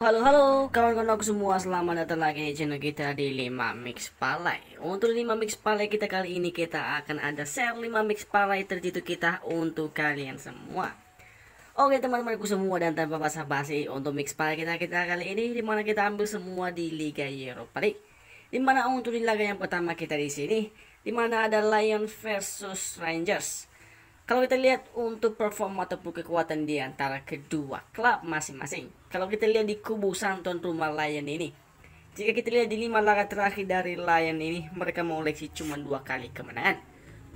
Halo kawan-kawan aku semua, selamat datang lagi di channel kita di 5 Mix Parlay. Untuk 5 Mix Parlay kita kali ini, kita akan ada share 5 Mix Parlay terjitu kita untuk kalian semua. Oke teman-temanku semua, dan tanpa basa-basi untuk Mix Parlay kita kali ini, dimana kita ambil semua di Liga Europa League. Dimana untuk di laga yang pertama kita di sini, dimana ada Lions versus Rangers. Kalau kita lihat untuk performa ataupun kekuatan di antara kedua klub masing-masing. Kalau kita lihat di kubu Santon rumah Lion ini, jika kita lihat di 5 laga terakhir dari Lion ini, mereka mengoleksi cuma 2 kali kemenangan,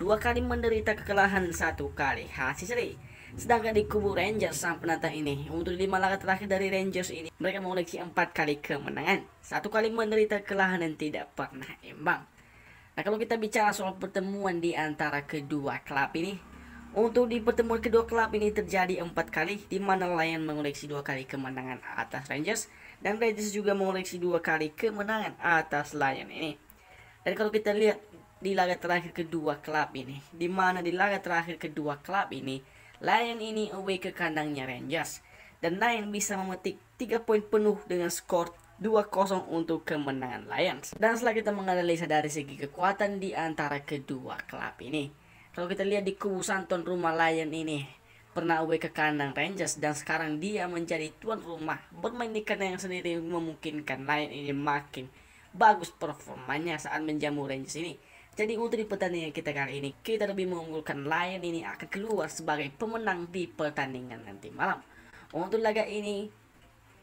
2 kali menderita kekalahan, 1 kali hasil seri. Sedangkan di kubu Rangers sang penantang ini, untuk 5 laga terakhir dari Rangers ini, mereka mengoleksi 4 kali kemenangan, 1 kali menderita kekalahan dan tidak pernah imbang. Nah, kalau kita bicara soal pertemuan di antara kedua klub ini, untuk di pertemuan kedua klub ini terjadi 4 kali, di mana Lion mengoleksi 2 kali kemenangan atas Rangers, dan Rangers juga mengoleksi 2 kali kemenangan atas Lion ini. Dan kalau kita lihat di laga terakhir kedua klub ini, di mana di laga terakhir kedua klub ini, Lion ini away ke kandangnya Rangers, dan Lion bisa memetik 3 poin penuh dengan skor 2-0 untuk kemenangan Lions. Dan setelah kita menganalisa dari segi kekuatan di antara kedua klub ini, kalau kita lihat di kubu Santon rumah Lion ini pernah away ke kandang Rangers, dan sekarang dia menjadi tuan rumah bermain di kandang yang sendiri, memungkinkan Lion ini makin bagus performanya saat menjamu Rangers ini. Jadi untuk di pertandingan kita kali ini, kita lebih mengunggulkan Lion ini akan keluar sebagai pemenang di pertandingan nanti malam. Untuk laga ini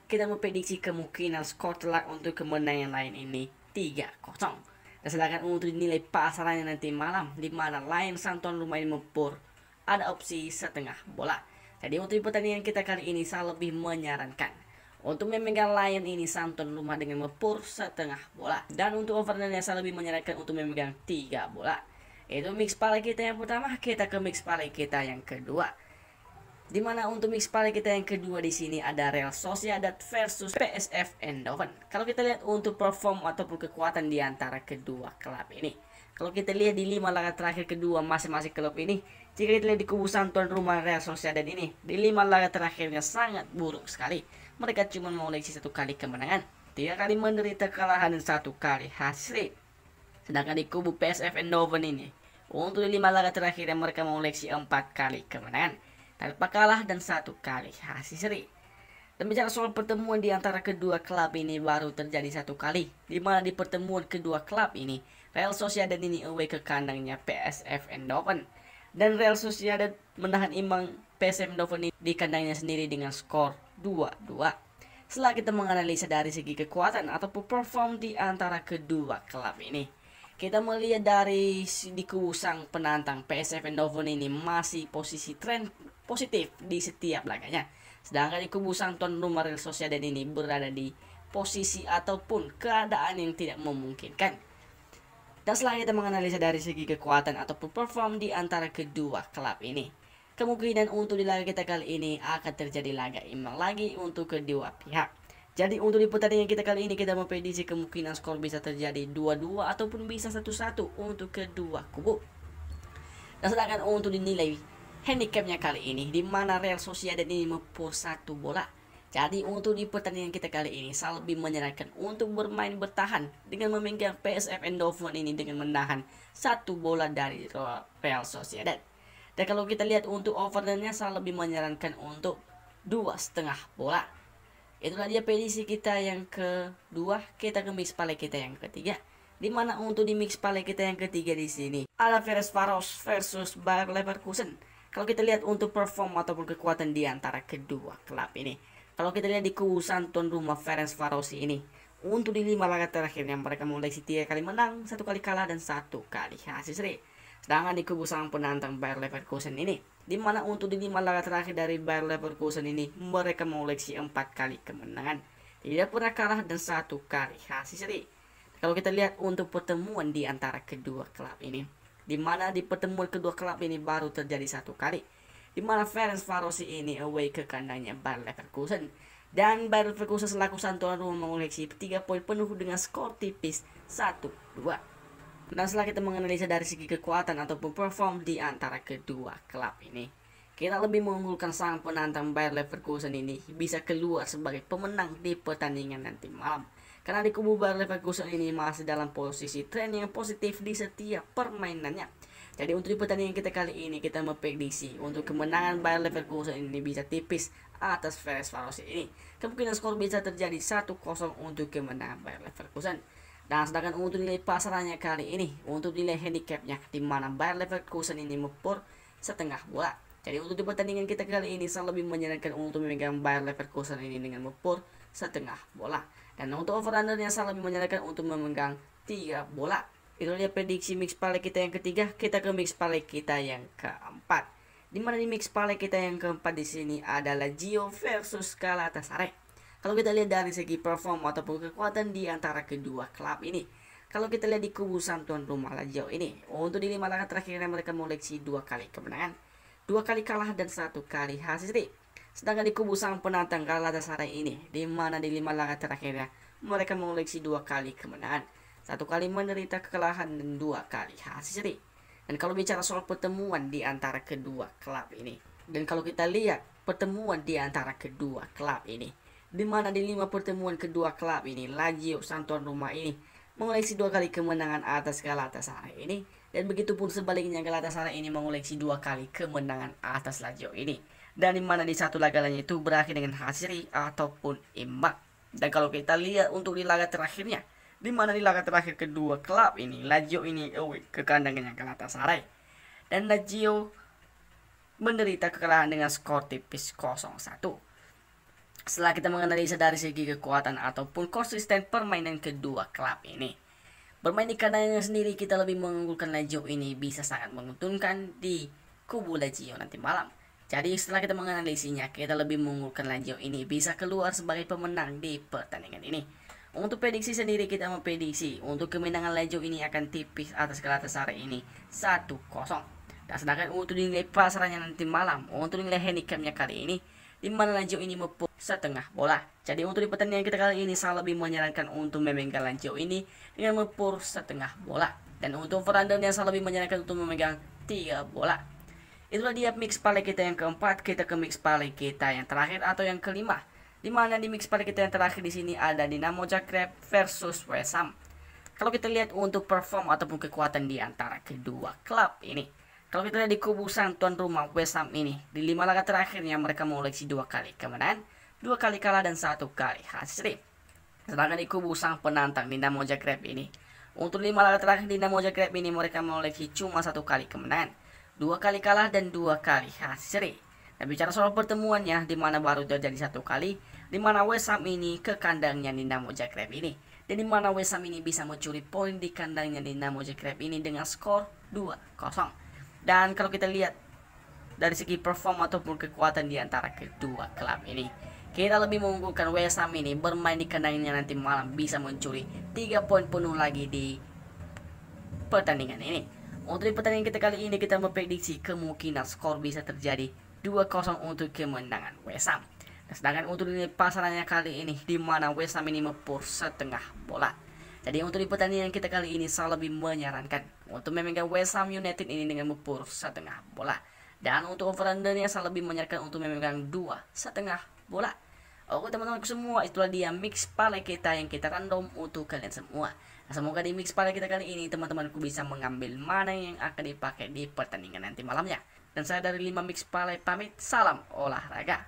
kita memprediksi kemungkinan skor telak untuk kemenangan Lion ini 3-0. Dan sedangkan untuk nilai pasarannya nanti malam, di mana Lion Santon rumah ini mempur, ada opsi setengah bola. Jadi untuk pertandingan kita kali ini, saya lebih menyarankan untuk memegang Lion ini Santon rumah dengan mempur setengah bola. Dan untuk overnya saya lebih menyarankan untuk memegang 3 bola. Itu mix parlay kita yang pertama. Kita ke mix parlay kita yang kedua, dimana untuk mix parlay kita yang kedua di sini ada Real Sociedad versus PSV Eindhoven. Kalau kita lihat untuk perform ataupun kekuatan di antara kedua klub ini, kalau kita lihat di 5 laga terakhir kedua masing-masing klub ini, jika kita lihat di kubu Santon rumah Real Sociedad ini, di 5 laga terakhirnya sangat buruk sekali. Mereka cuma mengoleksi 1 kali kemenangan, 3 kali menderita kekalahan, dan 1 kali hasil. Sedangkan di kubu PSV Eindhoven ini, untuk di 5 laga terakhirnya mereka mengoleksi 4 kali kemenangan, tanpa kalah, dan 1 kali hasil seri. Dan bicara soal pertemuan di antara kedua klub ini, baru terjadi 1 kali, di mana di pertemuan kedua klub ini Real Sociedad ini away ke kandangnya PSV Eindhoven, dan Real Sociedad menahan imbang PSV Eindhoven di kandangnya sendiri dengan skor 2-2. Setelah kita menganalisa dari segi kekuatan ataupun perform di antara kedua klub ini, kita melihat dari di kubu sang penantang PSV Eindhoven ini masih posisi tren positif di setiap laganya. Sedangkan di kubu Santon rumah Real Sociedad ini berada di posisi ataupun keadaan yang tidak memungkinkan. Dan setelah kita menganalisa dari segi kekuatan ataupun perform di antara kedua klub ini, kemungkinan untuk di laga kita kali ini akan terjadi laga imbang lagi untuk kedua pihak. Jadi untuk di pertandingan kita kali ini, kita memprediksi kemungkinan skor bisa terjadi 2-2 ataupun bisa 1-1 untuk kedua kubu. Dan sedangkan untuk dinilai handicapnya kali ini, di mana Real Sociedad ini mempur 1 bola. Jadi untuk di pertandingan kita kali ini, saya lebih menyarankan untuk bermain bertahan dengan memegang PSV Eindhoven ini dengan menahan 1 bola dari Real Sociedad. Dan kalau kita lihat untuk overnya, saya lebih menyarankan untuk 2,5 bola. Itulah dia prediksi kita yang kedua. Kita ke mix parlay kita yang ketiga, dimana untuk di mix parlay kita yang ketiga di sini ada Ferencváros versus Bayer Leverkusen. Kalau kita lihat untuk perform ataupun kekuatan di antara kedua klub ini, kalau kita lihat di kubu Santon rumah Ferencváros ini, untuk di 5 laga terakhirnya mereka mengoleksi 3 kali menang, 1 kali kalah, dan 1 kali hasil seri. Sedangkan di kubu sang penantang Bayer Leverkusen ini, di mana untuk di 5 laga terakhir dari Bayer Leverkusen ini mereka mengoleksi 4 kali kemenangan, tidak pernah kalah, dan 1 kali hasil seri. Kalau kita lihat untuk pertemuan di antara kedua klub ini, di mana di pertemuan kedua klub ini baru terjadi 1 kali, di mana Ferencváros ini away ke kandangnya Bayer Leverkusen, dan Bayer Leverkusen selaku santuan rumah mengoleksi 3 poin penuh dengan skor tipis 1-2. Dan setelah kita menganalisa dari segi kekuatan ataupun perform di antara kedua klub ini, kita lebih mengunggulkan sang penantang Bayer Leverkusen ini bisa keluar sebagai pemenang di pertandingan nanti malam. Karena di kubu Bayer Leverkusen ini masih dalam posisi tren yang positif di setiap permainannya. Jadi untuk di pertandingan kita kali ini kita memprediksi untuk kemenangan Bayer Leverkusen ini bisa tipis atas Ferencvárosi ini. Kemungkinan skor bisa terjadi 1-0 untuk kemenangan Bayer Leverkusen. Dan sedangkan untuk nilai pasarannya kali ini, untuk nilai handicapnya di mana Bayer Leverkusen ini mepur setengah bola. Jadi untuk di pertandingan kita kali ini saya lebih menyarankan untuk memegang Bayer Leverkusen ini dengan mepur setengah bola. Dan untuk over-undernya saya lebih menyarankan untuk memegang 3 bola. Itu dia prediksi mix parlay kita yang ketiga. Kita ke mix parlay kita yang keempat. Dimana di mix parlay kita yang keempat di sini adalah Lazio versus Galatasaray. Kalau kita lihat dari segi perform ataupun kekuatan di antara kedua klub ini, kalau kita lihat di kubu sang tuan rumah Lazio ini, untuk di 5 laga terakhirnya mereka mengoleksi 2 kali kemenangan, 2 kali kalah dan 1 kali hasil seri. Sedangkan di kubu sang penantang Galatasaray ini, di mana di 5 laga terakhirnya mereka mengoleksi 2 kali kemenangan, 1 kali menderita kekalahan dan 2 kali hasil seri. Dan kalau bicara soal pertemuan di antara kedua klub ini, dan kalau kita lihat pertemuan di antara kedua klub ini, di mana di 5 pertemuan kedua klub ini, Lazio sang tuan rumah ini mengoleksi 2 kali kemenangan atas Galatasaray ini, dan begitupun sebaliknya Galatasaray ini mengoleksi 2 kali kemenangan atas Lazio ini. Dan di mana di satu laga lainnya itu berakhir dengan hasil seri ataupun imbang. Dan kalau kita lihat untuk di laga terakhirnya, di mana di laga terakhir kedua klub ini, Lazio ini ke kandangnya Galatasaray, dan Lazio menderita kekalahan dengan skor tipis 0-1. Setelah kita menganalisa dari segi kekuatan ataupun konsisten permainan kedua klub ini, bermain di kandangnya sendiri kita lebih mengunggulkan Lazio ini bisa sangat menguntungkan di kubu Lazio nanti malam. Jadi setelah kita menganalisinya, kita lebih mengunggulkan Lazio ini bisa keluar sebagai pemenang di pertandingan ini. Untuk prediksi sendiri kita memprediksi untuk kemenangan Lazio ini akan tipis atas Galatasaray ini 1-0. Dan sedangkan untuk nilai pasarannya nanti malam, untuk nilai handicapnya kali ini, di mana Lazio ini mepuk setengah bola. Jadi untuk di pertandingan kita kali ini saya lebih menyarankan untuk memegang Lazio ini dengan mepur setengah bola. Dan untuk over-undernya saya lebih menyarankan untuk memegang 3 bola. Itulah dia mix parlay kita yang keempat. Kita ke mix parlay kita yang terakhir atau yang kelima. Di mana di mix parlay kita yang terakhir di sini ada Dinamo Zagreb versus West Ham. Kalau kita lihat untuk perform ataupun kekuatan di antara kedua klub ini, kalau kita lihat di kubu sang tuan rumah West Ham ini, di 5 laga terakhirnya mereka mengoleksi 2 kali kemenangan, 2 kali kalah dan 1 kali hasil seri. Sedangkan di kubu sang penantang Dinamo Zagreb ini, untuk 5 laga terakhir Dinamo Zagreb ini mereka mengoleksi cuma 1 kali kemenangan, 2 kali kalah dan 2 kali hasil seri. Dan bicara soal pertemuannya, di mana baru terjadi 1 kali, di mana West Ham ini ke kandangnya Dinamo Zagreb ini, dan di mana West Ham ini bisa mencuri poin di kandangnya Dinamo Zagreb ini dengan skor 2-0. Dan kalau kita lihat dari segi perform ataupun kekuatan di antara kedua klub ini, kita lebih mengunggulkan West Ham ini bermain di kandangnya nanti malam bisa mencuri 3 poin penuh lagi di pertandingan ini. Untuk di pertandingan kita kali ini kita memprediksi kemungkinan skor bisa terjadi 2-0 untuk kemenangan West Ham. Dan sedangkan untuk nilai pasarannya kali ini, di mana West Ham ini mepur setengah bola. Jadi untuk di pertandingan kita kali ini saya lebih menyarankan untuk memegang West Ham United ini dengan mepur setengah bola. Dan untuk over-undernya saya lebih menyarankan untuk memegang 2,5 bola. Oke teman-teman semua, itulah dia mix parlay kita yang kita random untuk kalian semua. Nah, semoga di mix parlay kita kali ini teman-temanku bisa mengambil mana yang akan dipakai di pertandingan nanti malamnya. Dan saya dari 5 mix parlay pamit, salam olahraga.